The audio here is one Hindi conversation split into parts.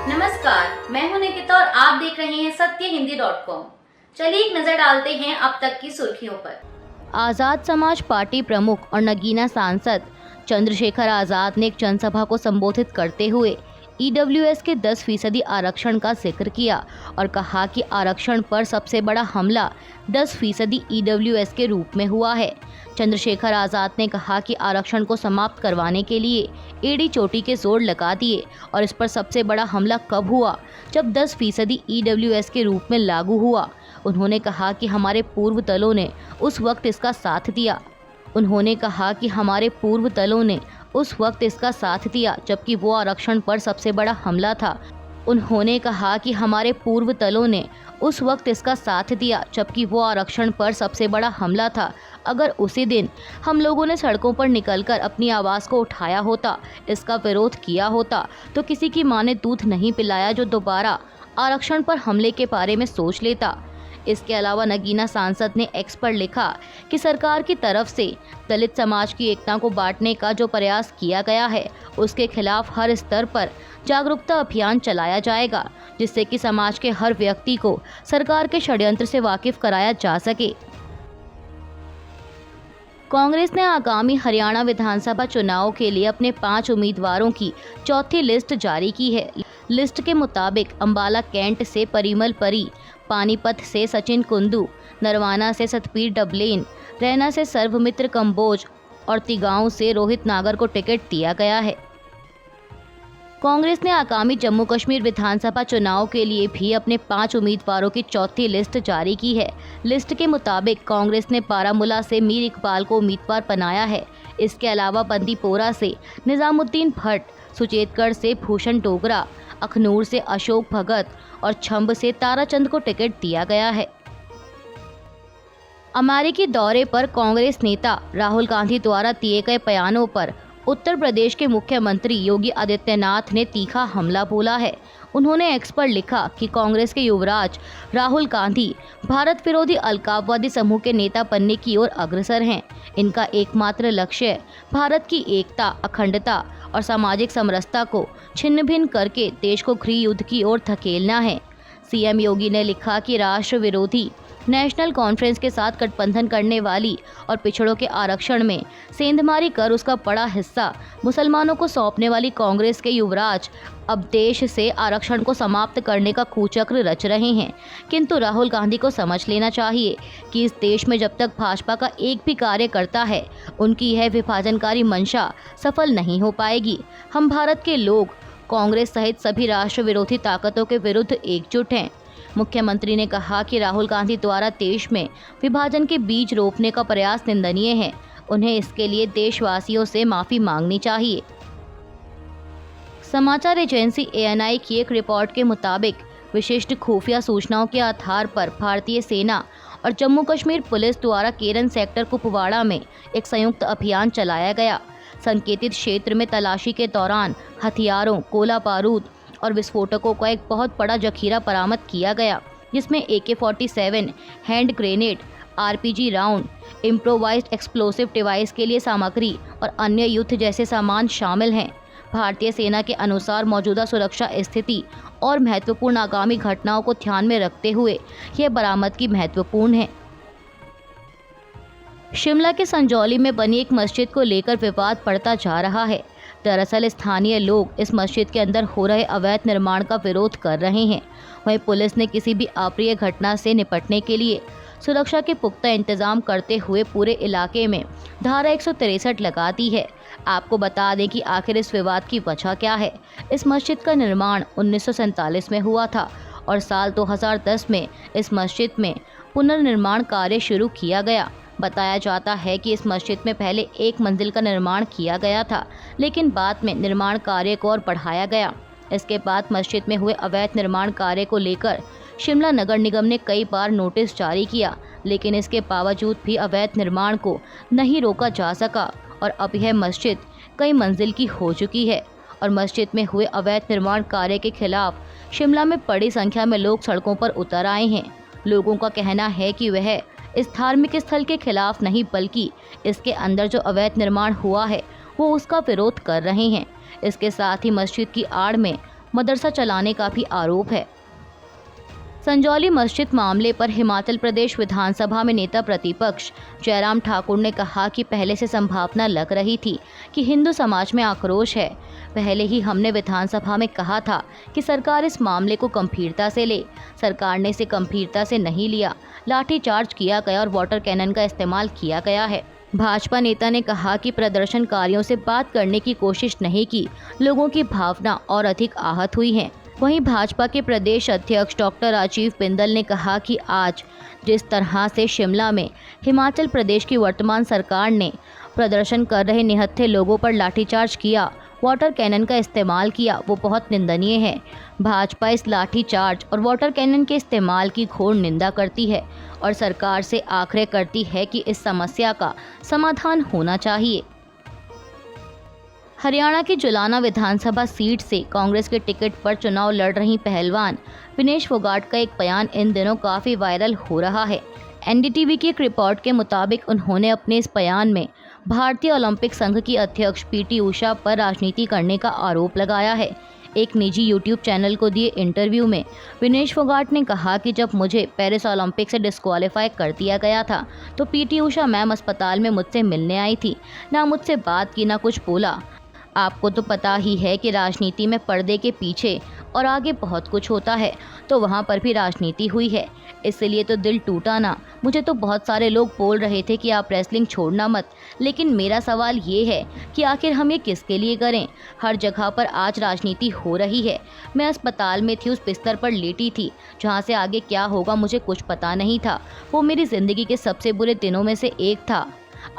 नमस्कार, मैं हूं निकिता और आप देख रहे हैं सत्यहिंदी.com। चलिए एक नजर डालते हैं अब तक की सुर्खियों पर। आज़ाद समाज पार्टी प्रमुख और नगीना सांसद चंद्रशेखर आज़ाद ने एक जनसभा को संबोधित करते हुए ईडब्ल्यूएस के 10% आरक्षण का जिक्र किया और कहा कि आरक्षण पर सबसे बड़ा हमला 10% ईडब्ल्यूएस के रूप में हुआ है। चंद्रशेखर आज़ाद ने कहा कि आरक्षण को समाप्त करवाने के लिए एड़ी चोटी के जोर लगा दिए और इस पर सबसे बड़ा हमला कब हुआ, जब 10% ईडब्ल्यूएस के रूप में लागू हुआ। उन्होंने कहा कि हमारे पूर्व दलों ने उस वक्त इसका साथ दिया। उन्होंने कहा कि हमारे पूर्व दलों ने उस वक्त इसका साथ दिया जबकि वो आरक्षण पर सबसे बड़ा हमला था। उन्होंने कहा कि हमारे पूर्व दलों ने उस वक्त इसका साथ दिया जबकि वो आरक्षण पर सबसे बड़ा हमला था। अगर उसी दिन हम लोगों ने सड़कों पर निकलकर अपनी आवाज़ को उठाया होता, इसका विरोध किया होता, तो किसी की माँ ने दूध नहीं पिलाया जो दोबारा आरक्षण पर हमले के बारे में सोच लेता। इसके अलावा नगीना सांसद ने एक्स पर लिखा कि सरकार की तरफ से दलित समाज की एकता को बांटने का जो प्रयास किया गया है उसके खिलाफ हर स्तर पर जागरूकता अभियान चलाया जाएगा, जिससे कि समाज के हर व्यक्ति को सरकार के षड्यंत्र से वाकिफ कराया जा सके। कांग्रेस ने आगामी हरियाणा विधानसभा चुनाव के लिए अपने 5 उम्मीदवारों की चौथी लिस्ट जारी की है। लिस्ट के मुताबिक अंबाला कैंट से परिमल परी, पानीपत से सचिन कुंदू, नरवाना से सतपीर डबलेन, रैना से सर्वमित्र कंबोज और तिगांव से रोहित नागर को टिकट दिया गया है। कांग्रेस ने आगामी जम्मू कश्मीर विधानसभा चुनाव के लिए भी अपने 5 उम्मीदवारों की चौथी लिस्ट जारी की है। लिस्ट के मुताबिक कांग्रेस ने बारामूला से मीर इकबाल को उम्मीदवार बनाया है। इसके अलावा बंदीपोरा से निजामुद्दीन भट्ट, सुचेतगढ़ से भूषण डोगरा, अखनूर से अशोक भगत और छंब से ताराचंद को टिकट दिया गया है। अमेरिकी दौरे पर कांग्रेस नेता राहुल गांधी द्वारा दिए गए बयानों पर उत्तर प्रदेश के मुख्यमंत्री योगी आदित्यनाथ ने तीखा हमला बोला है। उन्होंने एक्स पर लिखा कि कांग्रेस के युवराज राहुल गांधी भारत विरोधी अलगाववादी समूह के नेता बनने की ओर अग्रसर हैं। इनका एकमात्र लक्ष्य भारत की एकता, अखंडता और सामाजिक समरसता को छिन्न भिन्न करके देश को गृह युद्ध की ओर धकेलना है। सीएम योगी ने लिखा कि राष्ट्र विरोधी नेशनल कॉन्फ्रेंस के साथ गठबंधन करने वाली और पिछड़ों के आरक्षण में सेंधमारी कर उसका बड़ा हिस्सा मुसलमानों को सौंपने वाली कांग्रेस के युवराज अब देश से आरक्षण को समाप्त करने का कुचक्र रच रहे हैं। किंतु राहुल गांधी को समझ लेना चाहिए कि इस देश में जब तक भाजपा का एक भी कार्यकर्ता है, उनकी यह विभाजनकारी मंशा सफल नहीं हो पाएगी। हम भारत के लोग कांग्रेस सहित सभी राष्ट्र विरोधी ताकतों के विरुद्ध एकजुट हैं। मुख्यमंत्री ने कहा कि राहुल गांधी द्वारा देश में विभाजन के बीज रोपने का प्रयास निंदनीय है। उन्हें इसके लिए देशवासियों से माफी मांगनी चाहिए। समाचार एजेंसी एएनआई की एक रिपोर्ट के मुताबिक विशिष्ट खुफिया सूचनाओं के आधार पर भारतीय सेना और जम्मू कश्मीर पुलिस द्वारा केरन सेक्टर कुपवाड़ा में एक संयुक्त अभियान चलाया गया। संकेतित क्षेत्र में तलाशी के दौरान हथियारों, गोला बारूद और विस्फोटकों का एक बहुत बड़ा जखीरा बरामद किया गया, जिसमें AK-47, hand grenade, RPG round, improvised explosive device के लिए सामग्री और अन्य युद्ध जैसे सामान शामिल हैं। भारतीय सेना के अनुसार मौजूदा सुरक्षा स्थिति और महत्वपूर्ण आगामी घटनाओं को ध्यान में रखते हुए यह बरामदगी महत्वपूर्ण है। शिमला के संजौली में बनी एक मस्जिद को लेकर विवाद बढ़ता जा रहा है। दरअसल स्थानीय लोग इस मस्जिद के अंदर हो रहे अवैध निर्माण का विरोध कर रहे हैं। वहीं पुलिस ने किसी भी अप्रिय घटना से निपटने के लिए सुरक्षा के पुख्ता इंतजाम करते हुए पूरे इलाके में धारा 163 लगा दी है। आपको बता दें कि आखिर इस विवाद की वजह क्या है। इस मस्जिद का निर्माण 1947 में हुआ था और साल 2010 में इस मस्जिद में पुनर्निर्माण कार्य शुरू किया गया। बताया जाता है कि इस मस्जिद में पहले 1 मंजिल का निर्माण किया गया था, लेकिन बाद में निर्माण कार्य को और बढ़ाया गया। इसके बाद मस्जिद में हुए अवैध निर्माण कार्य को लेकर शिमला नगर निगम ने कई बार नोटिस जारी किया, लेकिन इसके बावजूद भी अवैध निर्माण को नहीं रोका जा सका और अब यह मस्जिद कई मंजिल की हो चुकी है। और मस्जिद में हुए अवैध निर्माण कार्य के खिलाफ शिमला में बड़ी संख्या में लोग सड़कों पर उतर आए हैं। लोगों का कहना है कि वह इस धार्मिक स्थल के खिलाफ नहीं बल्कि इसके अंदर जो अवैध निर्माण हुआ है वो उसका विरोध कर रहे हैं। इसके साथ ही मस्जिद की आड़ में मदरसा चलाने का भी आरोप है। संजौली मस्जिद मामले पर हिमाचल प्रदेश विधानसभा में नेता प्रतिपक्ष जयराम ठाकुर ने कहा कि पहले से संभावना लग रही थी कि हिंदू समाज में आक्रोश है। पहले ही हमने विधानसभा में कहा था कि सरकार इस मामले को गंभीरता से ले। सरकार ने इसे गंभीरता से नहीं लिया। लाठीचार्ज किया गया और वाटर कैनन का इस्तेमाल किया गया है। भाजपा नेता ने कहा कि प्रदर्शनकारियों से बात करने की कोशिश नहीं की, लोगों की भावना और अधिक आहत हुई है। वहीं भाजपा के प्रदेश अध्यक्ष डॉक्टर राजीव बिंदल ने कहा कि आज जिस तरह से शिमला में हिमाचल प्रदेश की वर्तमान सरकार ने प्रदर्शन कर रहे निहत्थे लोगों पर लाठीचार्ज किया, वाटर कैनन का इस्तेमाल किया, वो बहुत निंदनीय है। भाजपा इस लाठीचार्ज और वाटर कैनन के इस्तेमाल की घोर निंदा करती है और सरकार से आग्रह करती है कि इस समस्या का समाधान होना चाहिए। हरियाणा की जुलाना विधानसभा सीट से कांग्रेस के टिकट पर चुनाव लड़ रही पहलवान विनेश फोगाट का एक बयान इन दिनों काफ़ी वायरल हो रहा है। एनडीटीवी की एक रिपोर्ट के मुताबिक उन्होंने अपने इस बयान में भारतीय ओलंपिक संघ की अध्यक्ष पीटी उषा पर राजनीति करने का आरोप लगाया है। एक निजी यूट्यूब चैनल को दिए इंटरव्यू में विनेश फोगाट ने कहा कि जब मुझे पेरिस ओलंपिक से डिस्क्वालीफाई कर दिया गया था तो पीटी उषा मैम अस्पताल में मुझसे मिलने आई थी, ना मुझसे बात की ना कुछ बोला। आपको तो पता ही है कि राजनीति में पर्दे के पीछे और आगे बहुत कुछ होता है, तो वहाँ पर भी राजनीति हुई है, इसलिए तो दिल टूटा ना। मुझे तो बहुत सारे लोग बोल रहे थे कि आप रेसलिंग छोड़ना मत, लेकिन मेरा सवाल ये है कि आखिर हम ये किसके लिए करें। हर जगह पर आज राजनीति हो रही है। मैं अस्पताल में थी, उस बिस्तर पर लेटी थी जहाँ से आगे क्या होगा मुझे कुछ पता नहीं था। वो मेरी ज़िंदगी के सबसे बुरे दिनों में से एक था।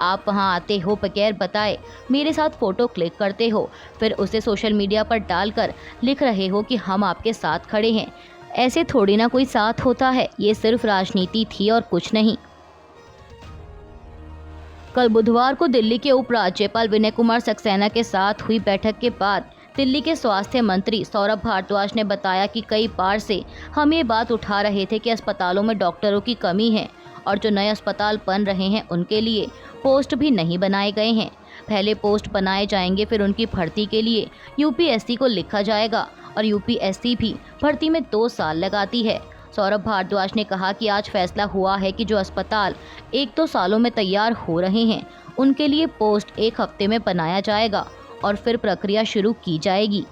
आप वहां आते हो बगैर बताए, मेरे साथ फ़ोटो क्लिक करते हो, फिर उसे सोशल मीडिया पर डालकर लिख रहे हो कि हम आपके साथ खड़े हैं। ऐसे थोड़ी ना कोई साथ होता है, ये सिर्फ राजनीति थी और कुछ नहीं। कल बुधवार को दिल्ली के उपराज्यपाल विनय कुमार सक्सेना के साथ हुई बैठक के बाद दिल्ली के स्वास्थ्य मंत्री सौरभ भारद्वाज ने बताया कि कई बार से हम ये बात उठा रहे थे कि अस्पतालों में डॉक्टरों की कमी है और जो नए अस्पताल बन रहे हैं उनके लिए पोस्ट भी नहीं बनाए गए हैं। पहले पोस्ट बनाए जाएंगे, फिर उनकी भर्ती के लिए यूपीएससी को लिखा जाएगा और यूपीएससी भी भर्ती में 2 साल लगाती है। सौरभ भारद्वाज ने कहा कि आज फैसला हुआ है कि जो अस्पताल 1-2 सालों में तैयार हो रहे हैं उनके लिए पोस्ट 1 हफ्ते में बनाया जाएगा और फिर प्रक्रिया शुरू की जाएगी।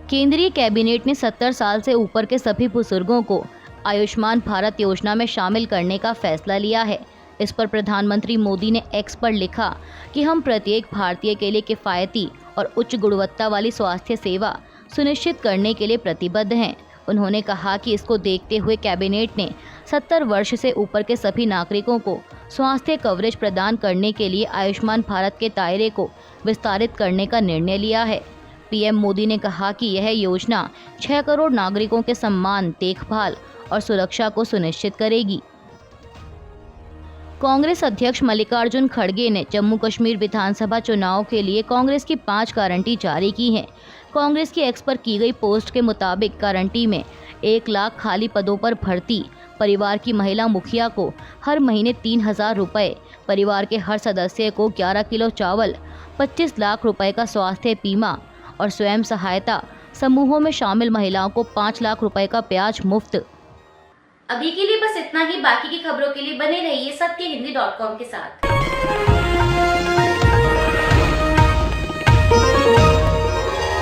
केंद्रीय कैबिनेट ने 70 साल से ऊपर के सभी बुजुर्गों को आयुष्मान भारत योजना में शामिल करने का फैसला लिया है। इस पर प्रधानमंत्री मोदी ने एक्स पर लिखा कि हम प्रत्येक भारतीय के लिए किफ़ायती और उच्च गुणवत्ता वाली स्वास्थ्य सेवा सुनिश्चित करने के लिए प्रतिबद्ध हैं। उन्होंने कहा कि इसको देखते हुए कैबिनेट ने 70 वर्ष से ऊपर के सभी नागरिकों को स्वास्थ्य कवरेज प्रदान करने के लिए आयुष्मान भारत के दायरे को विस्तारित करने का निर्णय लिया है। पीएम मोदी ने कहा कि यह योजना 6 करोड़ नागरिकों के सम्मान, देखभाल और सुरक्षा को सुनिश्चित करेगी। कांग्रेस अध्यक्ष मल्लिकार्जुन खड़गे ने जम्मू कश्मीर विधानसभा चुनाव के लिए कांग्रेस की 5 गारंटी जारी की हैं। कांग्रेस की एक्स पर की गई पोस्ट के मुताबिक गारंटी में 1 लाख खाली पदों पर भर्ती, परिवार की महिला मुखिया को हर महीने 3,000 रुपये, परिवार के हर सदस्य को 11 किलो चावल, 25 लाख रुपए का स्वास्थ्य बीमा और स्वयं सहायता समूहों में शामिल महिलाओं को 5 लाख रुपए का ब्याज मुफ्त। अभी के लिए बस इतना ही। बाकी की खबरों के लिए बने रहिए सत्यहिंदी.com के साथ।